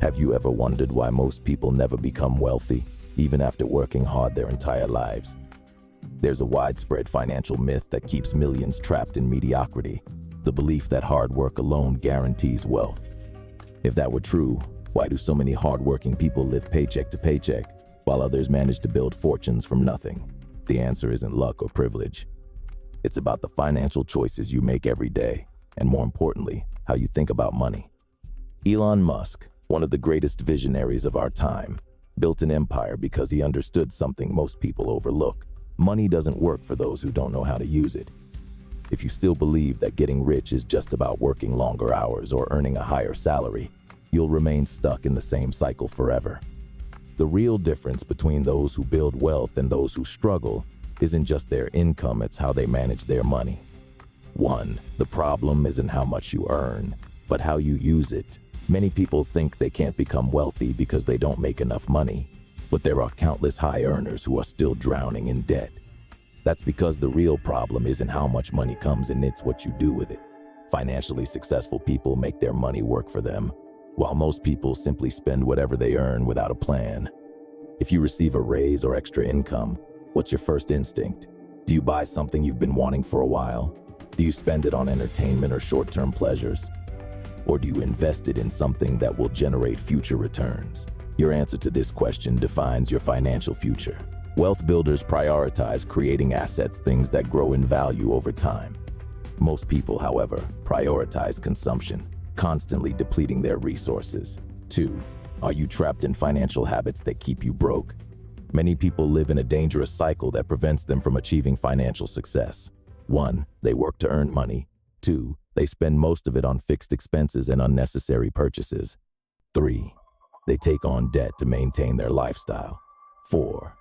Have you ever wondered why most people never become wealthy, even after working hard their entire lives? There's a widespread financial myth that keeps millions trapped in mediocrity, the belief that hard work alone guarantees wealth. If that were true, why do so many hardworking people live paycheck to paycheck, while others manage to build fortunes from nothing? The answer isn't luck or privilege. It's about the financial choices you make every day, and more importantly, how you think about money. Elon Musk, one of the greatest visionaries of our time, built an empire because he understood something most people overlook. Money doesn't work for those who don't know how to use it. If you still believe that getting rich is just about working longer hours or earning a higher salary, you'll remain stuck in the same cycle forever. The real difference between those who build wealth and those who struggle isn't just their income, it's how they manage their money. 1. The problem isn't how much you earn, but how you use it. Many people think they can't become wealthy because they don't make enough money, but there are countless high earners who are still drowning in debt. That's because the real problem isn't how much money comes in, it's what you do with it. Financially successful people make their money work for them, while most people simply spend whatever they earn without a plan. If you receive a raise or extra income, what's your first instinct? Do you buy something you've been wanting for a while? Do you spend it on entertainment or short-term pleasures? Or do you invest it in something that will generate future returns? Your answer to this question defines your financial future. Wealth builders prioritize creating assets, things that grow in value over time. Most people, however, prioritize consumption, constantly depleting their resources. 2. Are you trapped in financial habits that keep you broke? Many people live in a dangerous cycle that prevents them from achieving financial success. 1. They work to earn money. 2. They spend most of it on fixed expenses and unnecessary purchases. 3. They take on debt to maintain their lifestyle. 4.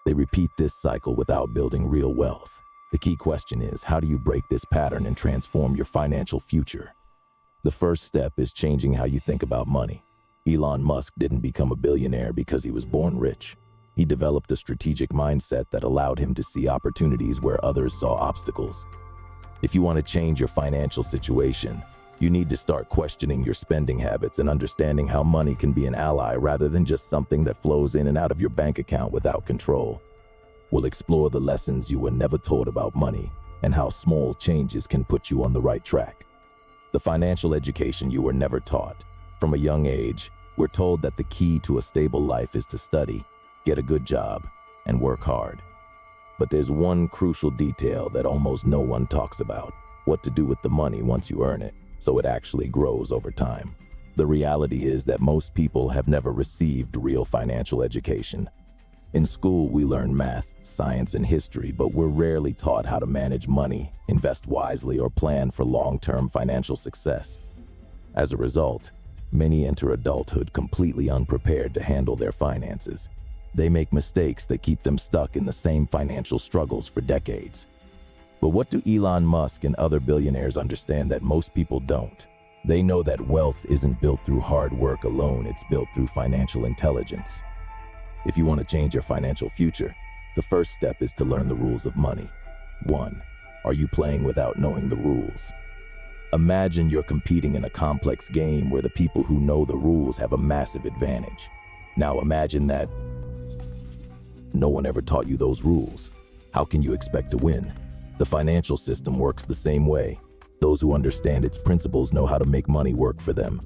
They repeat this cycle without building real wealth. The key question is, how do you break this pattern and transform your financial future? The first step is changing how you think about money. Elon Musk didn't become a billionaire because he was born rich. He developed a strategic mindset that allowed him to see opportunities where others saw obstacles. If you want to change your financial situation, you need to start questioning your spending habits and understanding how money can be an ally rather than just something that flows in and out of your bank account without control. We'll explore the lessons you were never taught about money and how small changes can put you on the right track. The financial education you were never taught. From a young age, we're told that the key to a stable life is to study, get a good job, and work hard. But there's one crucial detail that almost no one talks about: what to do with the money once you earn it, so it actually grows over time. The reality is that most people have never received real financial education. In school, we learn math, science, and history, but we're rarely taught how to manage money, invest wisely, or plan for long-term financial success. As a result, many enter adulthood completely unprepared to handle their finances. They make mistakes that keep them stuck in the same financial struggles for decades. But what do Elon Musk and other billionaires understand that most people don't? They know that wealth isn't built through hard work alone, it's built through financial intelligence. If you want to change your financial future, the first step is to learn the rules of money. 1. Are you playing without knowing the rules? Imagine you're competing in a complex game where the people who know the rules have a massive advantage. Now imagine that no one ever taught you those rules. How can you expect to win? The financial system works the same way. Those who understand its principles know how to make money work for them.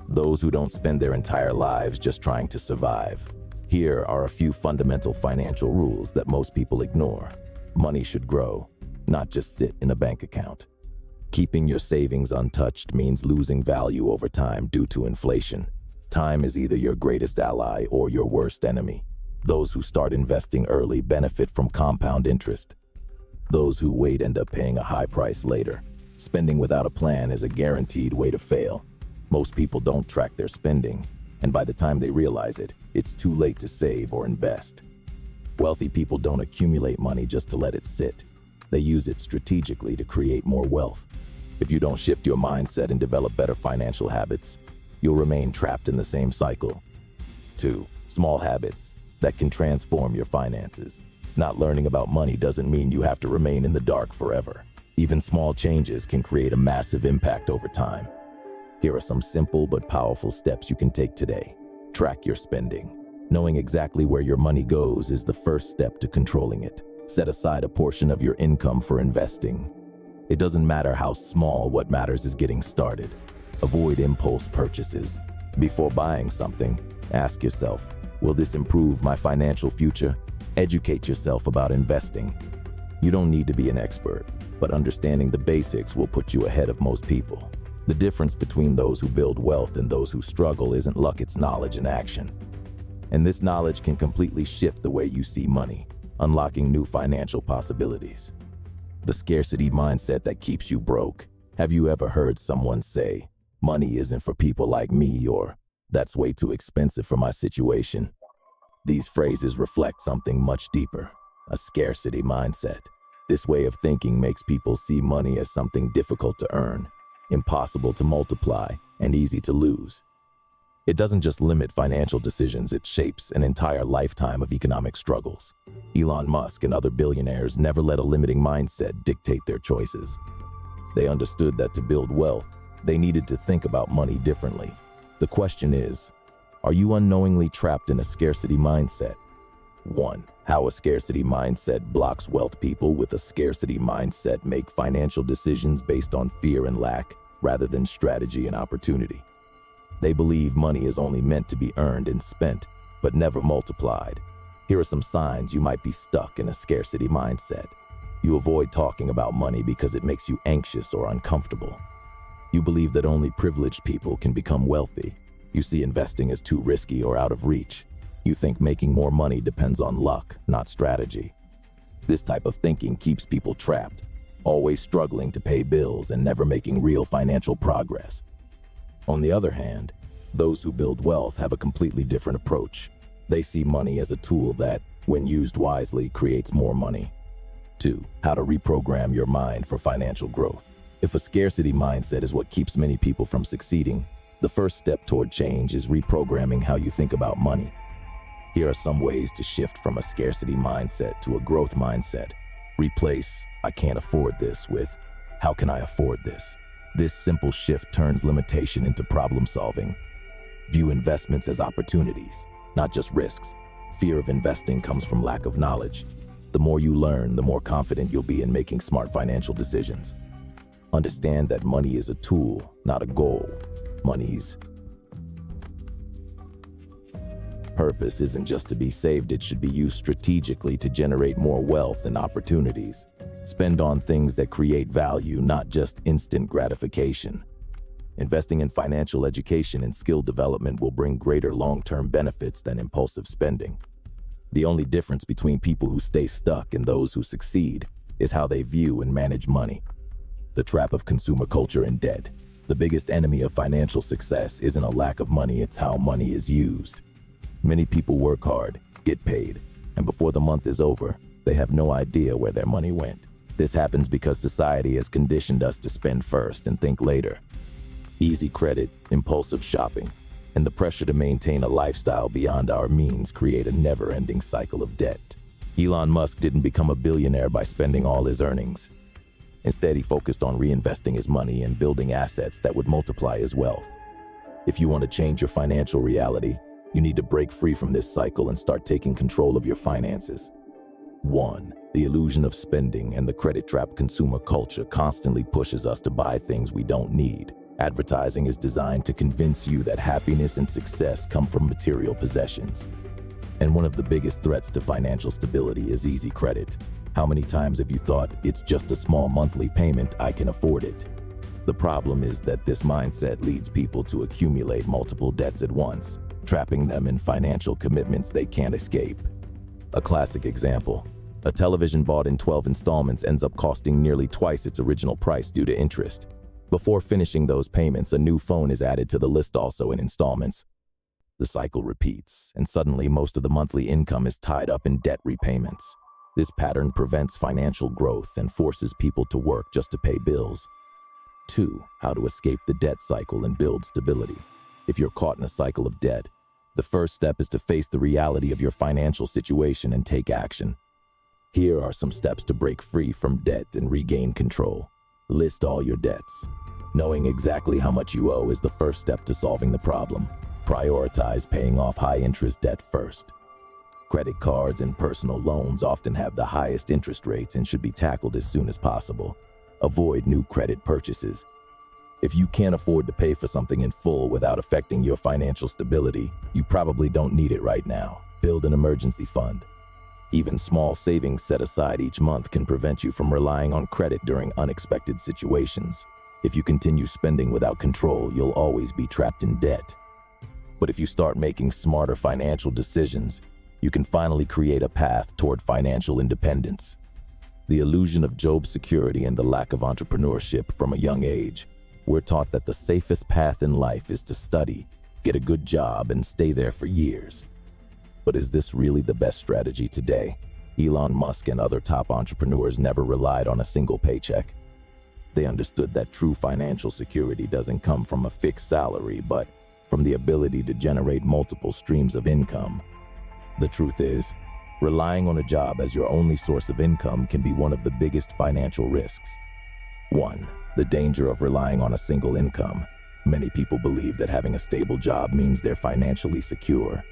Those who don't spend their entire lives just trying to survive. Here are a few fundamental financial rules that most people ignore. Money should grow, not just sit in a bank account. Keeping your savings untouched means losing value over time due to inflation. Time is either your greatest ally or your worst enemy. Those who start investing early benefit from compound interest. Those who wait end up paying a high price later. Spending without a plan is a guaranteed way to fail. Most people don't track their spending, and by the time they realize it, it's too late to save or invest. Wealthy people don't accumulate money just to let it sit. They use it strategically to create more wealth. If you don't shift your mindset and develop better financial habits, you'll remain trapped in the same cycle. 2. Small habits that can transform your finances. Not learning about money doesn't mean you have to remain in the dark forever. Even small changes can create a massive impact over time. Here are some simple but powerful steps you can take today. Track your spending. Knowing exactly where your money goes is the first step to controlling it. Set aside a portion of your income for investing. It doesn't matter how small, what matters is getting started. Avoid impulse purchases. Before buying something, ask yourself, will this improve my financial future? Educate yourself about investing. You don't need to be an expert, but understanding the basics will put you ahead of most people. The difference between those who build wealth and those who struggle isn't luck, it's knowledge and action. And this knowledge can completely shift the way you see money, unlocking new financial possibilities. The scarcity mindset that keeps you broke. Have you ever heard someone say, money isn't for people like me, or that's way too expensive for my situation? These phrases reflect something much deeper, a scarcity mindset. This way of thinking makes people see money as something difficult to earn, impossible to multiply, and easy to lose. It doesn't just limit financial decisions, it shapes an entire lifetime of economic struggles. Elon Musk and other billionaires never let a limiting mindset dictate their choices. They understood that to build wealth, they needed to think about money differently. The question is, are you unknowingly trapped in a scarcity mindset? 1. How a scarcity mindset blocks wealth. People with a scarcity mindset make financial decisions based on fear and lack, rather than strategy and opportunity. They believe money is only meant to be earned and spent, but never multiplied. Here are some signs you might be stuck in a scarcity mindset. You avoid talking about money because it makes you anxious or uncomfortable. You believe that only privileged people can become wealthy. You see investing as too risky or out of reach. You think making more money depends on luck, not strategy. This type of thinking keeps people trapped, always struggling to pay bills and never making real financial progress. On the other hand, those who build wealth have a completely different approach. They see money as a tool that, when used wisely, creates more money. 2. How to reprogram your mind for financial growth. If a scarcity mindset is what keeps many people from succeeding, the first step toward change is reprogramming how you think about money. Here are some ways to shift from a scarcity mindset to a growth mindset. Replace, "I can't afford this," with, "How can I afford this?" This simple shift turns limitation into problem solving. View investments as opportunities, not just risks. Fear of investing comes from lack of knowledge. The more you learn, the more confident you'll be in making smart financial decisions. Understand that money is a tool, not a goal. Money's purpose isn't just to be saved, it should be used strategically to generate more wealth and opportunities. Spend on things that create value, not just instant gratification. Investing in financial education and skill development will bring greater long-term benefits than impulsive spending. The only difference between people who stay stuck and those who succeed is how they view and manage money. The trap of consumer culture and debt. The biggest enemy of financial success isn't a lack of money, it's how money is used. Many people work hard, get paid, and before the month is over, they have no idea where their money went. This happens because society has conditioned us to spend first and think later. Easy credit, impulsive shopping, and the pressure to maintain a lifestyle beyond our means create a never-ending cycle of debt. Elon Musk didn't become a billionaire by spending all his earnings. Instead, he focused on reinvesting his money and building assets that would multiply his wealth. If you want to change your financial reality, you need to break free from this cycle and start taking control of your finances. 1. The illusion of spending and the credit trap. Consumer culture constantly pushes us to buy things we don't need. Advertising is designed to convince you that happiness and success come from material possessions. And one of the biggest threats to financial stability is easy credit. How many times have you thought, "It's just a small monthly payment, I can afford it"? The problem is that this mindset leads people to accumulate multiple debts at once, trapping them in financial commitments they can't escape. A classic example: a television bought in 12 installments ends up costing nearly twice its original price due to interest. Before finishing those payments, a new phone is added to the list, also in installments. The cycle repeats, and suddenly most of the monthly income is tied up in debt repayments. This pattern prevents financial growth and forces people to work just to pay bills. 2. How to escape the debt cycle and build stability. If you're caught in a cycle of debt, the first step is to face the reality of your financial situation and take action. Here are some steps to break free from debt and regain control. List all your debts. Knowing exactly how much you owe is the first step to solving the problem. Prioritize paying off high-interest debt first. Credit cards and personal loans often have the highest interest rates and should be tackled as soon as possible. Avoid new credit purchases. If you can't afford to pay for something in full without affecting your financial stability, you probably don't need it right now. Build an emergency fund. Even small savings set aside each month can prevent you from relying on credit during unexpected situations. If you continue spending without control, you'll always be trapped in debt. But if you start making smarter financial decisions, you can finally create a path toward financial independence. The illusion of job security and the lack of entrepreneurship from a young age. We're taught that the safest path in life is to study, get a good job, and stay there for years. But is this really the best strategy today? Elon Musk and other top entrepreneurs never relied on a single paycheck. They understood that true financial security doesn't come from a fixed salary, but from the ability to generate multiple streams of income. The truth is, relying on a job as your only source of income can be one of the biggest financial risks. 1. The danger of relying on a single income. Many people believe that having a stable job means they're financially secure.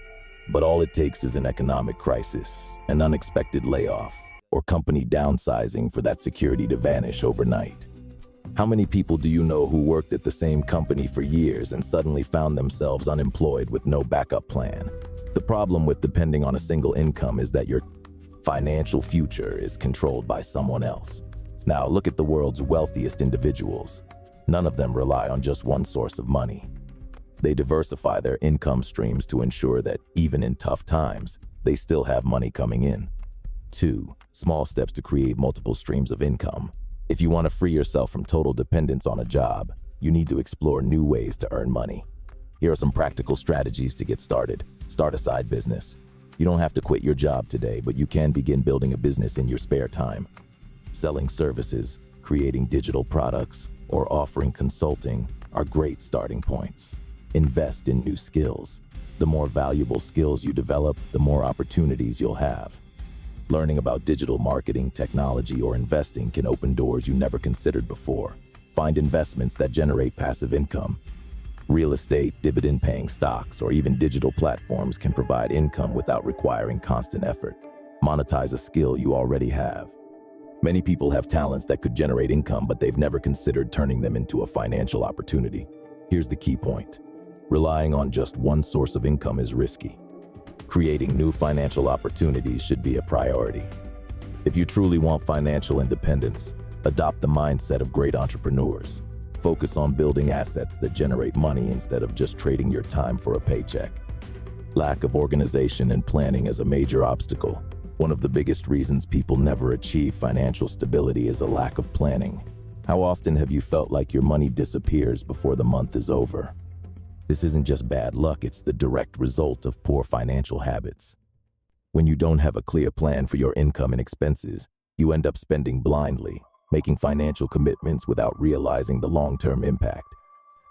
But all it takes is an economic crisis, an unexpected layoff, or company downsizing for that security to vanish overnight. How many people do you know who worked at the same company for years and suddenly found themselves unemployed with no backup plan? The problem with depending on a single income is that your financial future is controlled by someone else. Now look at the world's wealthiest individuals. None of them rely on just one source of money. They diversify their income streams to ensure that, even in tough times, they still have money coming in. 2. Small steps to create multiple streams of income. If you want to free yourself from total dependence on a job, you need to explore new ways to earn money. Here are some practical strategies to get started. Start a side business. You don't have to quit your job today, but you can begin building a business in your spare time. Selling services, creating digital products, or offering consulting are great starting points. Invest in new skills. The more valuable skills you develop, the more opportunities you'll have. Learning about digital marketing, technology, or investing can open doors you never considered before. Find investments that generate passive income. Real estate, dividend-paying stocks, or even digital platforms can provide income without requiring constant effort. Monetize a skill you already have. Many people have talents that could generate income, but they've never considered turning them into a financial opportunity. Here's the key point. Relying on just one source of income is risky. Creating new financial opportunities should be a priority. If you truly want financial independence, adopt the mindset of great entrepreneurs. Focus on building assets that generate money instead of just trading your time for a paycheck. Lack of organization and planning is a major obstacle. One of the biggest reasons people never achieve financial stability is a lack of planning. How often have you felt like your money disappears before the month is over? This isn't just bad luck, it's the direct result of poor financial habits. When you don't have a clear plan for your income and expenses, you end up spending blindly, making financial commitments without realizing the long-term impact.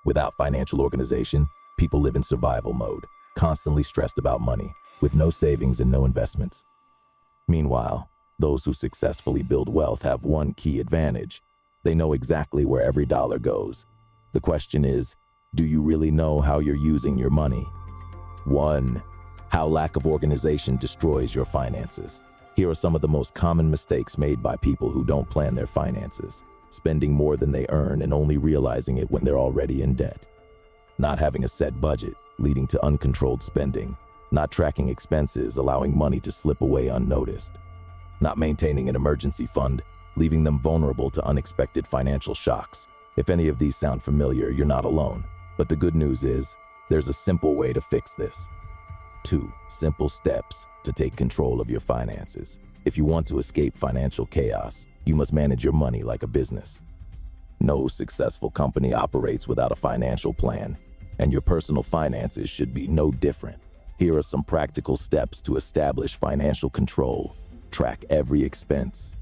Without financial organization, people live in survival mode, constantly stressed about money, with no savings and no investments. Meanwhile, those who successfully build wealth have one key advantage. They know exactly where every dollar goes. The question is, do you really know how you're using your money? 1. How lack of organization destroys your finances. Here are some of the most common mistakes made by people who don't plan their finances. Spending more than they earn and only realizing it when they're already in debt. Not having a set budget, leading to uncontrolled spending. Not tracking expenses, allowing money to slip away unnoticed. Not maintaining an emergency fund, leaving them vulnerable to unexpected financial shocks. If any of these sound familiar, you're not alone. But the good news is, there's a simple way to fix this. 2. Simple steps to take control of your finances. If you want to escape financial chaos, you must manage your money like a business. No successful company operates without a financial plan, and your personal finances should be no different. Here are some practical steps to establish financial control. Track every expense.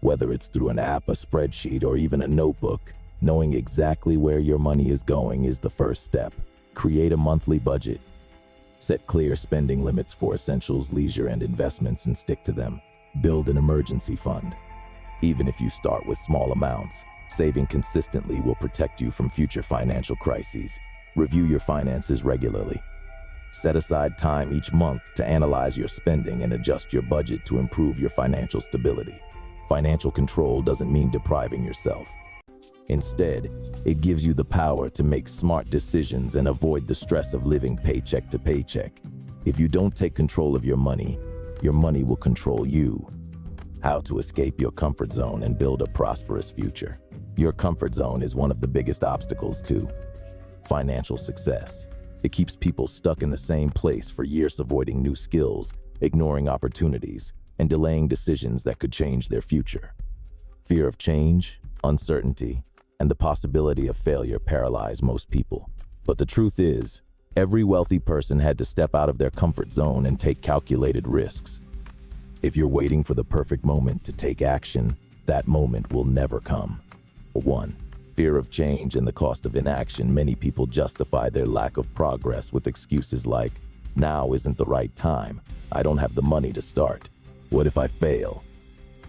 Whether it's through an app, a spreadsheet, or even a notebook, knowing exactly where your money is going is the first step. Create a monthly budget. Set clear spending limits for essentials, leisure, and investments and stick to them. Build an emergency fund. Even if you start with small amounts, Saving consistently will protect you from future financial crises. Review your finances regularly. Set aside time each month to analyze your spending and adjust your budget to improve your financial stability. Financial control doesn't mean depriving yourself. Instead, it gives you the power to make smart decisions and avoid the stress of living paycheck to paycheck. If you don't take control of your money will control you. How to escape your comfort zone and build a prosperous future. Your comfort zone is one of the biggest obstacles to financial success. It keeps people stuck in the same place for years, avoiding new skills, ignoring opportunities, and delaying decisions that could change their future. Fear of change, uncertainty, and the possibility of failure paralyze most people. But the truth is, every wealthy person had to step out of their comfort zone and take calculated risks. If you're waiting for the perfect moment to take action, that moment will never come. 1. Fear of change and the cost of inaction. Many people justify their lack of progress with excuses like, "Now isn't the right time. I don't have the money to start. What if I fail?"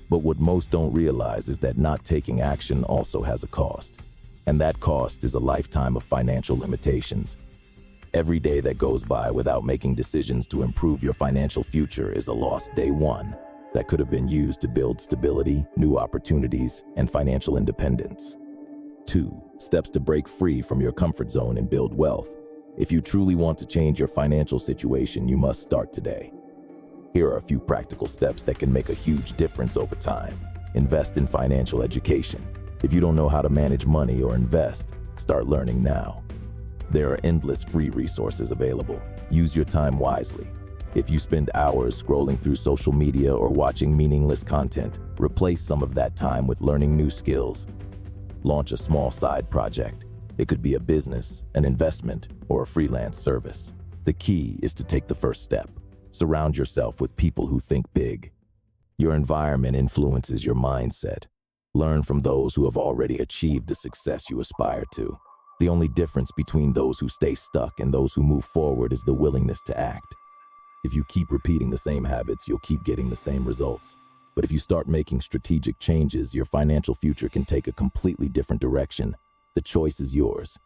But what most don't realize is that not taking action also has a cost. And that cost is a lifetime of financial limitations. Every day that goes by without making decisions to improve your financial future is a lost day one that could have been used to build stability, new opportunities, and financial independence. 2. Steps to break free from your comfort zone and build wealth. If you truly want to change your financial situation, you must start today. Here are a few practical steps that can make a huge difference over time. Invest in financial education. If you don't know how to manage money or invest, start learning now. There are endless free resources available. Use your time wisely. If you spend hours scrolling through social media or watching meaningless content, replace some of that time with learning new skills. Launch a small side project. It could be a business, an investment, or a freelance service. The key is to take the first step. Surround yourself with people who think big. Your environment influences your mindset. Learn from those who have already achieved the success you aspire to. The only difference between those who stay stuck and those who move forward is the willingness to act. If you keep repeating the same habits, you'll keep getting the same results. But if you start making strategic changes, your financial future can take a completely different direction. The choice is yours.